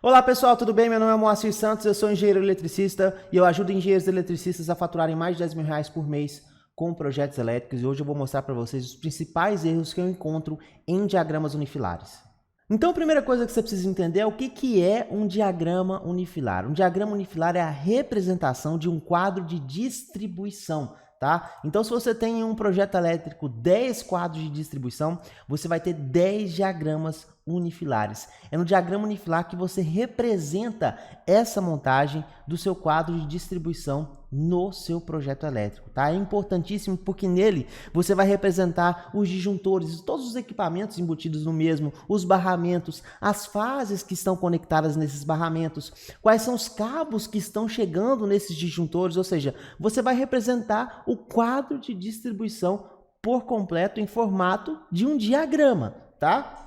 Olá pessoal, tudo bem? Meu nome é Moacir Santos, eu sou engenheiro eletricista e eu ajudo engenheiros eletricistas a faturarem mais de R$ 10.000 por mês com projetos elétricos e hoje eu vou mostrar para vocês os principais erros que eu encontro em diagramas unifilares. Então a primeira coisa que você precisa entender é o que é um diagrama unifilar. Um diagrama unifilar é a representação de um quadro de distribuição. Tá? Então, se você tem em um projeto elétrico 10 quadros de distribuição, você vai ter 10 diagramas unifilares. É no diagrama unifilar que você representa essa montagem do seu quadro de distribuição no seu projeto elétrico. Tá? É importantíssimo porque nele você vai representar os disjuntores, todos os equipamentos embutidos no mesmo, os barramentos, as fases que estão conectadas nesses barramentos, quais são os cabos que estão chegando nesses disjuntores, ou seja, você vai representar o quadro de distribuição por completo em formato de um diagrama, tá?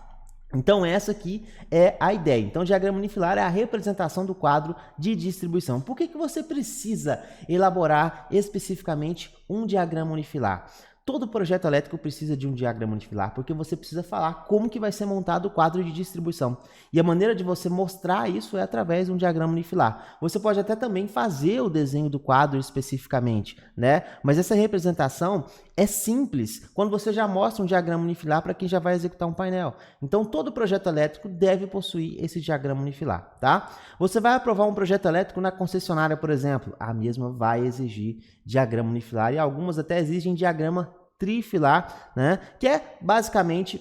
Então essa aqui é a ideia. Então o diagrama unifilar é a representação do quadro de distribuição. Por que você precisa elaborar especificamente um diagrama unifilar? Todo projeto elétrico precisa de um diagrama unifilar, porque você precisa falar como que vai ser montado o quadro de distribuição. E a maneira de você mostrar isso é através de um diagrama unifilar. Você pode até também fazer o desenho do quadro especificamente, né? Mas essa representação é simples quando você já mostra um diagrama unifilar para quem já vai executar um painel. Então, todo projeto elétrico deve possuir esse diagrama unifilar, tá? Você vai aprovar um projeto elétrico na concessionária, por exemplo, a mesma vai exigir diagrama unifilar e algumas até exigem diagrama trifilar, né? Que é basicamente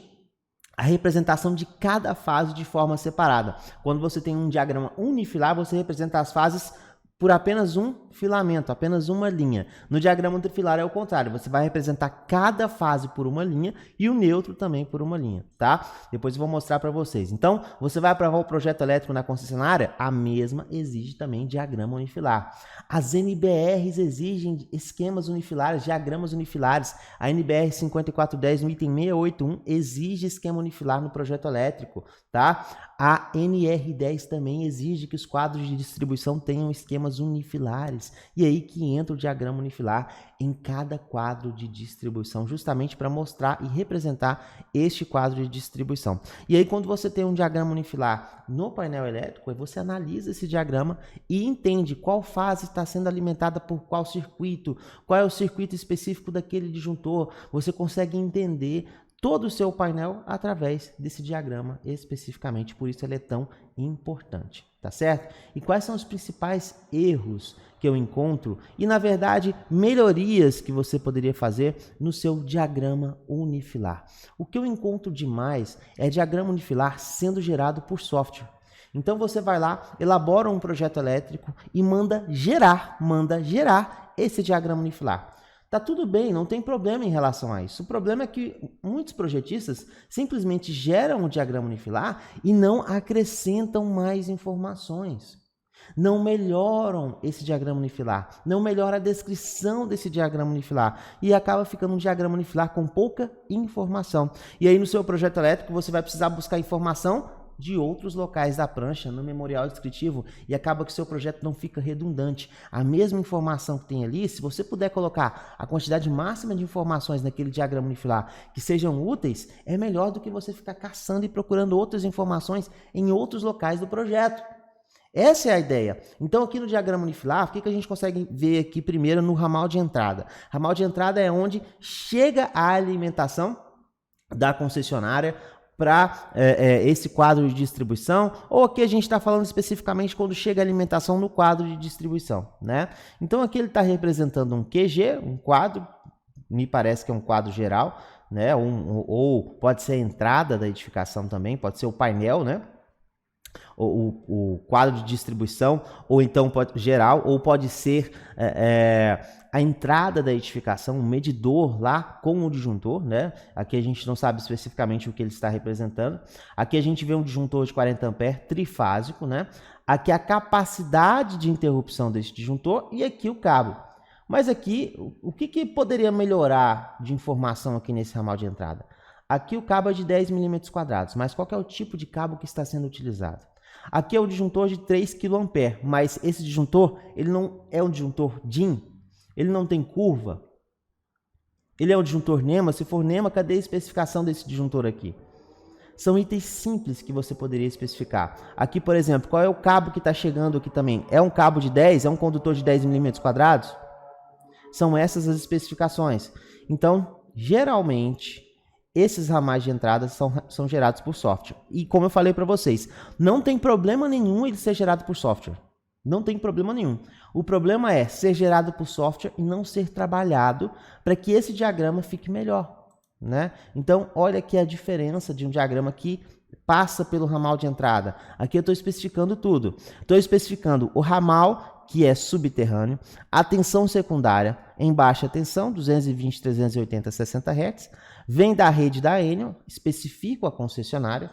a representação de cada fase de forma separada. Quando você tem um diagrama unifilar, você representa as fases por apenas um filamento, apenas uma linha. No diagrama trifilar é o contrário, você vai representar cada fase por uma linha e o neutro também por uma linha, tá? Depois eu vou mostrar para vocês. Então, você vai aprovar o projeto elétrico na concessionária? A mesma exige também diagrama unifilar. As NBRs exigem esquemas unifilares, diagramas unifilares. A NBR 5410 no item 681 exige esquema unifilar no projeto elétrico, tá? A NR10 também exige que os quadros de distribuição tenham esquemas unifilares. E aí que entra o diagrama unifilar em cada quadro de distribuição, justamente para mostrar e representar este quadro de distribuição. E aí quando você tem um diagrama unifilar no painel elétrico, você analisa esse diagrama e entende qual fase está sendo alimentada por qual circuito, qual é o circuito específico daquele disjuntor. Você consegue entender todo o seu painel através desse diagrama especificamente, por isso ele é tão importante, tá certo? E quais são os principais erros que eu encontro e, na verdade, melhorias que você poderia fazer no seu diagrama unifilar? O que eu encontro demais é diagrama unifilar sendo gerado por software. Então você vai lá, elabora um projeto elétrico e manda gerar esse diagrama unifilar. Tá tudo bem, não tem problema em relação a isso. O problema é que muitos projetistas simplesmente geram um diagrama unifilar e não acrescentam mais informações. Não melhoram esse diagrama unifilar, não melhora a descrição desse diagrama unifilar e acaba ficando um diagrama unifilar com pouca informação. E aí no seu projeto elétrico você vai precisar buscar informação de outros locais da prancha no memorial descritivo e acaba que o seu projeto não fica redundante. A mesma informação que tem ali, se você puder colocar a quantidade máxima de informações naquele diagrama unifilar que sejam úteis, é melhor do que você ficar caçando e procurando outras informações em outros locais do projeto. Essa é a ideia. Então aqui no diagrama unifilar, o que a gente consegue ver aqui primeiro no ramal de entrada? Ramal de entrada é onde chega a alimentação da concessionária para esse quadro de distribuição, ou aqui a gente está falando especificamente quando chega a alimentação no quadro de distribuição, né? Então aqui ele está representando um QG, um quadro, me parece que é um quadro geral, né? Ou pode ser a entrada da edificação também, pode ser o painel, né? O quadro de distribuição, ou então pode geral, ou pode ser a entrada da edificação, um medidor lá com o disjuntor, né? Aqui a gente não sabe especificamente o que ele está representando. Aqui a gente vê um disjuntor de 40 amperes trifásico, né? Aqui a capacidade de interrupção desse disjuntor e aqui o cabo. Mas aqui, o que poderia melhorar de informação aqui nesse ramal de entrada? Aqui o cabo é de 10 milímetros quadrados, mas qual que é o tipo de cabo que está sendo utilizado? Aqui é o disjuntor de 3 kA, mas esse disjuntor, ele não é um disjuntor DIN, ele não tem curva, ele é um disjuntor NEMA. Se for NEMA, cadê a especificação desse disjuntor aqui? São itens simples que você poderia especificar. Aqui, por exemplo, qual é o cabo que está chegando aqui também? É um cabo de 10? É um condutor de 10 milímetros quadrados? São essas as especificações. Então, geralmente, esses ramais de entrada são gerados por software. E como eu falei para vocês, não tem problema nenhum ele ser gerado por software. Não tem problema nenhum. O problema é ser gerado por software e não ser trabalhado para que esse diagrama fique melhor, né? Então, olha aqui a diferença de um diagrama que passa pelo ramal de entrada. Aqui eu estou especificando tudo. Estou especificando o ramal, que é subterrâneo, a tensão secundária em baixa tensão, 220, 380, 60 Hz, vem da rede da Enel, especifico a concessionária,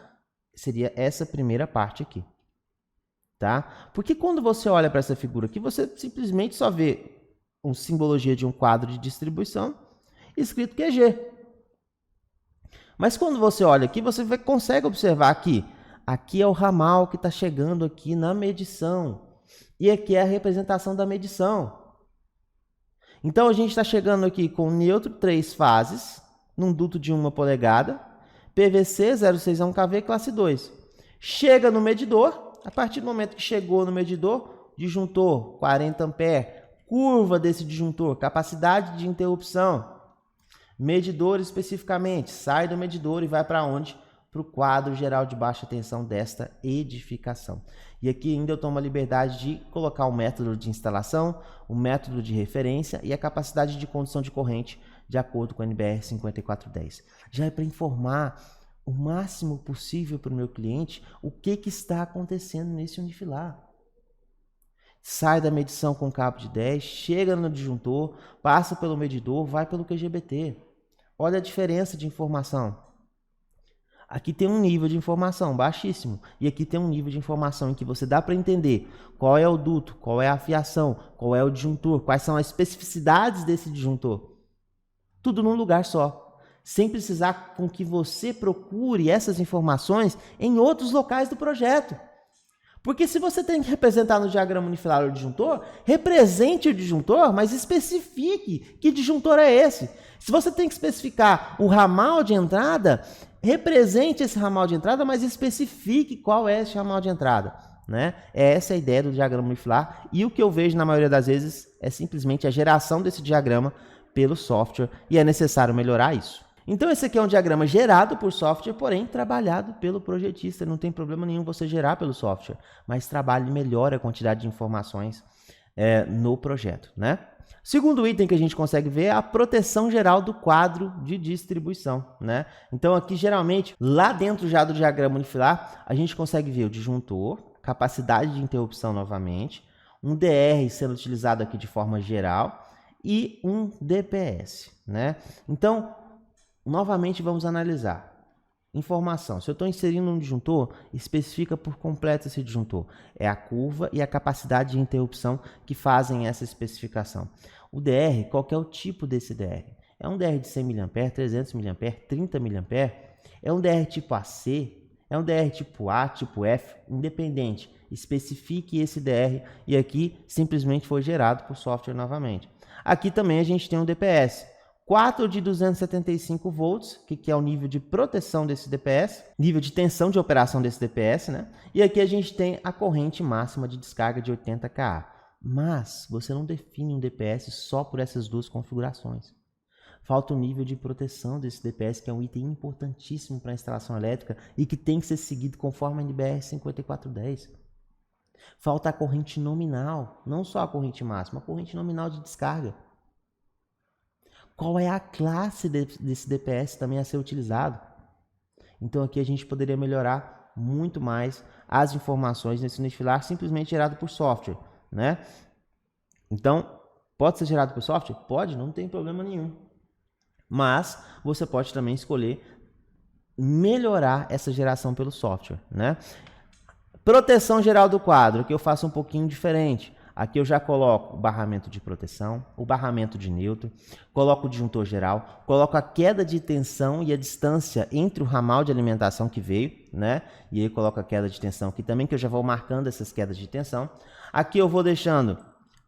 seria essa primeira parte aqui. Tá? Porque quando você olha para essa figura aqui, você simplesmente só vê uma simbologia de um quadro de distribuição escrito QG. Mas quando você olha aqui, você consegue observar que aqui é o ramal que está chegando aqui na medição. E aqui é a representação da medição. Então a gente está chegando aqui com neutro 3 fases, num duto de 1 polegada, PVC 061kV classe 2. Chega no medidor. A partir do momento que chegou no medidor, disjuntor 40 A, curva desse disjuntor, capacidade de interrupção, medidor especificamente, sai do medidor e vai para onde? Para o quadro geral de baixa tensão desta edificação. E aqui ainda eu tomo a liberdade de colocar o método de instalação, o método de referência e a capacidade de condução de corrente de acordo com a NBR 5410. Já é para informar o máximo possível para o meu cliente o que está acontecendo nesse unifilar. Sai da medição com cabo de 10, chega no disjuntor, passa pelo medidor, vai pelo QGBT. Olha a diferença de informação. Aqui tem um nível de informação baixíssimo e aqui tem um nível de informação em que você dá para entender qual é o duto, qual é a fiação, qual é o disjuntor, quais são as especificidades desse disjuntor. Tudo num lugar só. Sem precisar com que você procure essas informações em outros locais do projeto. Porque se você tem que representar no diagrama unifilar o disjuntor, represente o disjuntor, mas especifique que disjuntor é esse. Se você tem que especificar o ramal de entrada, represente esse ramal de entrada, mas especifique qual é esse ramal de entrada, né? Essa é a ideia do diagrama unifilar e o que eu vejo na maioria das vezes é simplesmente a geração desse diagrama pelo software e é necessário melhorar isso. Então esse aqui é um diagrama gerado por software, porém trabalhado pelo projetista. Não tem problema nenhum você gerar pelo software, mas trabalhe e melhore a quantidade de informações no projeto, né? Segundo item que a gente consegue ver é a proteção geral do quadro de distribuição, né? Então aqui geralmente, lá dentro já do diagrama unifilar, a gente consegue ver o disjuntor, capacidade de interrupção novamente, um DR sendo utilizado aqui de forma geral e um DPS, né? Então, novamente vamos analisar. Informação. Se eu estou inserindo um disjuntor, especifica por completo esse disjuntor. É a curva e a capacidade de interrupção que fazem essa especificação. O DR, qual que é o tipo desse DR? É um DR de 100 mA, 300 mA, 30 mA? É um DR tipo AC? É um DR tipo A, tipo F? Independente. Especifique esse DR e aqui simplesmente foi gerado por software novamente. Aqui também a gente tem um DPS. 4 de 275 volts, que é o nível de proteção desse DPS, nível de tensão de operação desse DPS, né? E aqui a gente tem a corrente máxima de descarga de 80 kA. Mas você não define um DPS só por essas duas configurações. Falta o nível de proteção desse DPS, que é um item importantíssimo para a instalação elétrica e que tem que ser seguido conforme a NBR 5410. Falta a corrente nominal, não só a corrente máxima, a corrente nominal de descarga. Qual é a classe desse DPS também a ser utilizado? Então aqui a gente poderia melhorar muito mais as informações nesse unifilar simplesmente gerado por software, né? Então, pode ser gerado por software? Pode, não tem problema nenhum. Mas você pode também escolher melhorar essa geração pelo software, né? Proteção geral do quadro, que eu faço um pouquinho diferente. Aqui eu já coloco o barramento de proteção, o barramento de neutro, coloco o disjuntor geral, coloco a queda de tensão e a distância entre o ramal de alimentação que veio, né? E aí coloco a queda de tensão aqui também, que eu já vou marcando essas quedas de tensão. Aqui eu vou deixando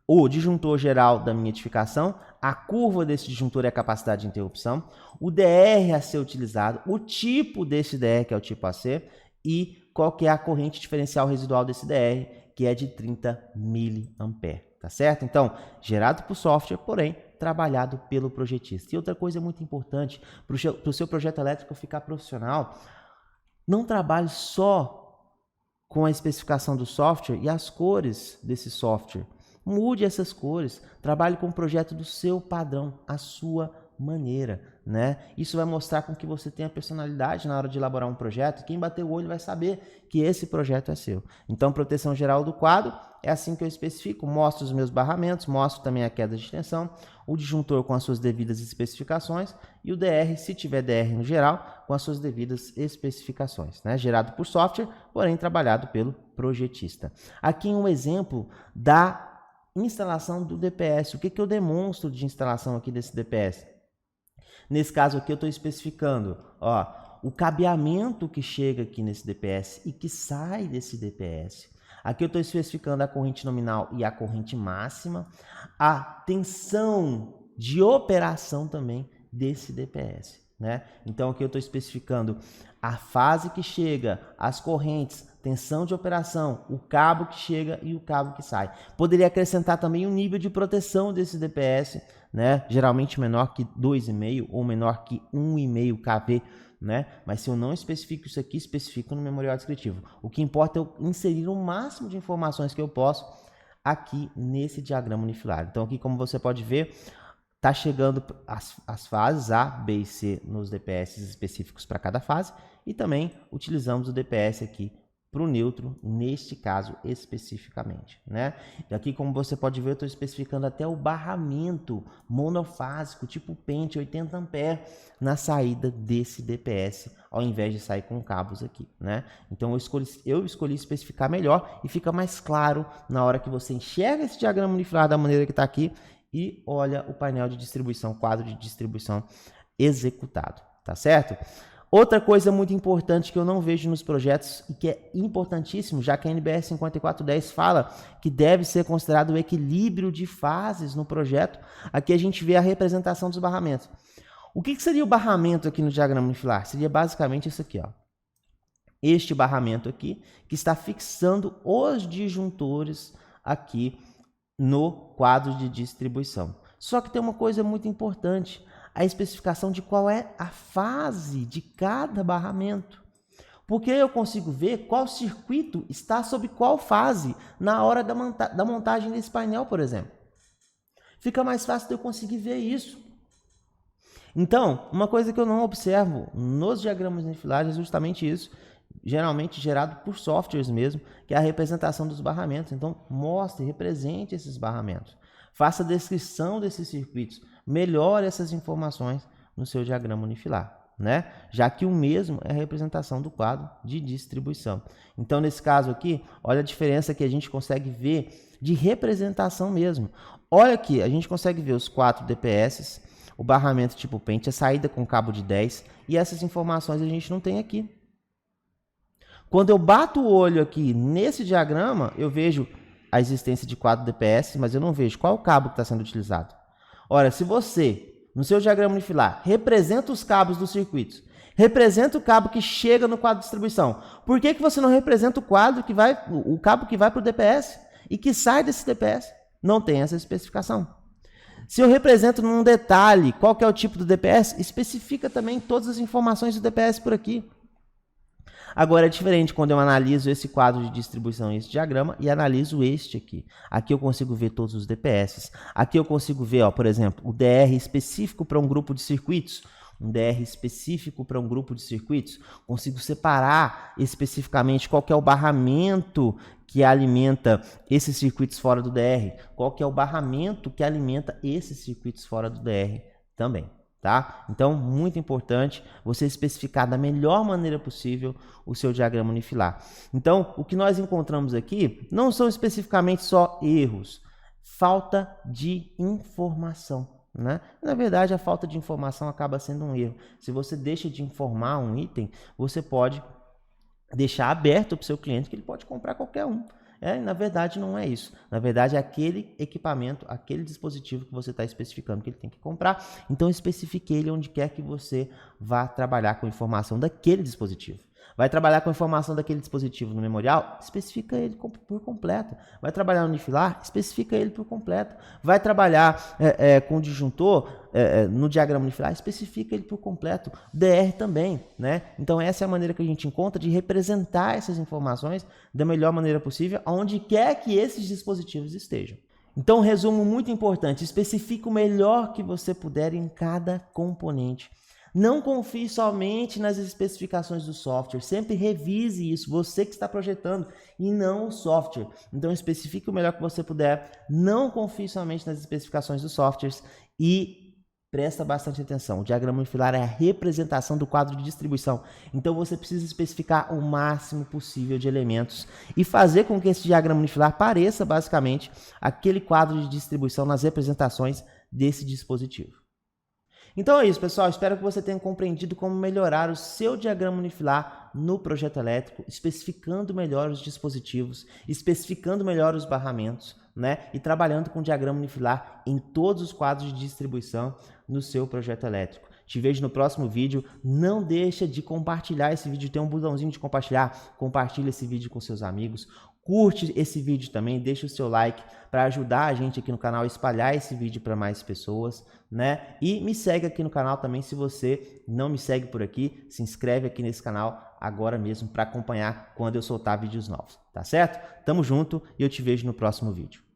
o disjuntor geral da minha edificação, a curva desse disjuntor é a capacidade de interrupção, o DR a ser utilizado, o tipo desse DR, que é o tipo AC, e qual que é a corrente diferencial residual desse DR, que é de 30 mA, tá certo? Então, gerado por software, porém, trabalhado pelo projetista. E outra coisa muito importante, para o seu projeto elétrico ficar profissional, não trabalhe só com a especificação do software e as cores desse software. Mude essas cores, trabalhe com o projeto do seu padrão, a sua maneira, né? Isso vai mostrar com que você tenha personalidade na hora de elaborar um projeto. Quem bater o olho vai saber que esse projeto é seu. Então, proteção geral do quadro é assim que eu especifico. Mostro os meus barramentos, mostro também a queda de tensão, o disjuntor com as suas devidas especificações e o DR, se tiver DR no geral, com as suas devidas especificações, né? Gerado por software, porém trabalhado pelo projetista. Aqui um exemplo da instalação do DPS. O que eu demonstro de instalação aqui desse DPS? Nesse caso aqui eu estou especificando, ó, o cabeamento que chega aqui nesse DPS e que sai desse DPS. Aqui eu estou especificando a corrente nominal e a corrente máxima, a tensão de operação também desse DPS, né? Então aqui eu estou especificando a fase que chega, as correntes, tensão de operação, o cabo que chega e o cabo que sai. Poderia acrescentar também o nível de proteção desse DPS, né? Geralmente menor que 2,5 ou menor que 1,5 kV, né? Mas se eu não especifico isso aqui, especifico no memorial descritivo. O que importa é eu inserir o máximo de informações que eu posso aqui nesse diagrama unifilar. Então aqui, como você pode ver, está chegando as fases A, B e C nos DPS específicos para cada fase e também utilizamos o DPS aqui para o neutro, neste caso especificamente, né? E aqui, como você pode ver, eu estou especificando até o barramento monofásico, tipo pente 80 A na saída desse DPS, ao invés de sair com cabos aqui, né? Então eu escolhi especificar melhor e fica mais claro na hora que você enxerga esse diagrama unifilar da maneira que está aqui e olha o painel de distribuição, quadro de distribuição executado, tá certo? Outra coisa muito importante que eu não vejo nos projetos e que é importantíssimo, já que a NBR 5410 fala que deve ser considerado o equilíbrio de fases no projeto, aqui a gente vê a representação dos barramentos. O que seria o barramento aqui no diagrama unifilar? Seria basicamente isso aqui, ó. Este barramento aqui, que está fixando os disjuntores aqui no quadro de distribuição. Só que tem uma coisa muito importante, a especificação de qual é a fase de cada barramento. Porque eu consigo ver qual circuito está sob qual fase na hora da montagem desse painel, por exemplo. Fica mais fácil de eu conseguir ver isso. Então, uma coisa que eu não observo nos diagramas unifilares é justamente isso, geralmente gerado por softwares mesmo, que é a representação dos barramentos. Então, mostre, represente esses barramentos. Faça a descrição desses circuitos, melhore essas informações no seu diagrama unifilar, né? Já que o mesmo é a representação do quadro de distribuição. Então, nesse caso aqui, olha a diferença que a gente consegue ver de representação mesmo. Olha aqui, a gente consegue ver os 4 DPS, o barramento tipo pente, a saída com cabo de 10, e essas informações a gente não tem aqui. Quando eu bato o olho aqui nesse diagrama, eu vejo a existência de 4 DPS, mas eu não vejo qual o cabo que está sendo utilizado. Ora, se você, no seu diagrama unifilar, representa os cabos dos circuitos, representa o cabo que chega no quadro de distribuição, por que você não representa o cabo que vai para o DPS e que sai desse DPS? Não tem essa especificação. Se eu represento num detalhe qual que é o tipo do DPS, especifica também todas as informações do DPS por aqui. Agora é diferente quando eu analiso esse quadro de distribuição, esse diagrama, e analiso este aqui. Aqui eu consigo ver todos os DPS. Aqui eu consigo ver, ó, por exemplo, o DR específico para um grupo de circuitos. Um DR específico para um grupo de circuitos. Consigo separar especificamente qual que é o barramento que alimenta esses circuitos fora do DR. Qual que é o barramento que alimenta esses circuitos fora do DR também. Tá? Então, muito importante você especificar da melhor maneira possível o seu diagrama unifilar. Então, o que nós encontramos aqui não são especificamente só erros, falta de informação, né? Na verdade, a falta de informação acaba sendo um erro. Se você deixa de informar um item, você pode deixar aberto para o seu cliente que ele pode comprar qualquer um. Na verdade não é isso. Na verdade é aquele equipamento, aquele dispositivo que você está especificando que ele tem que comprar. Então especifique ele onde quer que você vá trabalhar com informação daquele dispositivo. Vai trabalhar com a informação daquele dispositivo no memorial? Especifica ele por completo. Vai trabalhar no unifilar? Especifica ele por completo. Vai trabalhar com o disjuntor no diagrama unifilar? Especifica ele por completo. DR também, né? Então essa é a maneira que a gente encontra de representar essas informações da melhor maneira possível, onde quer que esses dispositivos estejam. Então, resumo muito importante, especifique o melhor que você puder em cada componente. Não confie somente nas especificações do software, sempre revise isso, você que está projetando e não o software. Então especifique o melhor que você puder, não confie somente nas especificações dos softwares e presta bastante atenção. O diagrama unifilar é a representação do quadro de distribuição, então você precisa especificar o máximo possível de elementos e fazer com que esse diagrama unifilar pareça basicamente aquele quadro de distribuição nas representações desse dispositivo. Então é isso, pessoal. Espero que você tenha compreendido como melhorar o seu diagrama unifilar no projeto elétrico, especificando melhor os dispositivos, especificando melhor os barramentos, né? E trabalhando com o diagrama unifilar em todos os quadros de distribuição no seu projeto elétrico. Te vejo no próximo vídeo. Não deixa de compartilhar esse vídeo. Tem um botãozinho de compartilhar. Compartilha esse vídeo com seus amigos. Curte esse vídeo também, deixa o seu like para ajudar a gente aqui no canal a espalhar esse vídeo para mais pessoas, né? E me segue aqui no canal também, se você não me segue por aqui, se inscreve aqui nesse canal agora mesmo para acompanhar quando eu soltar vídeos novos, tá certo? Tamo junto e eu te vejo no próximo vídeo.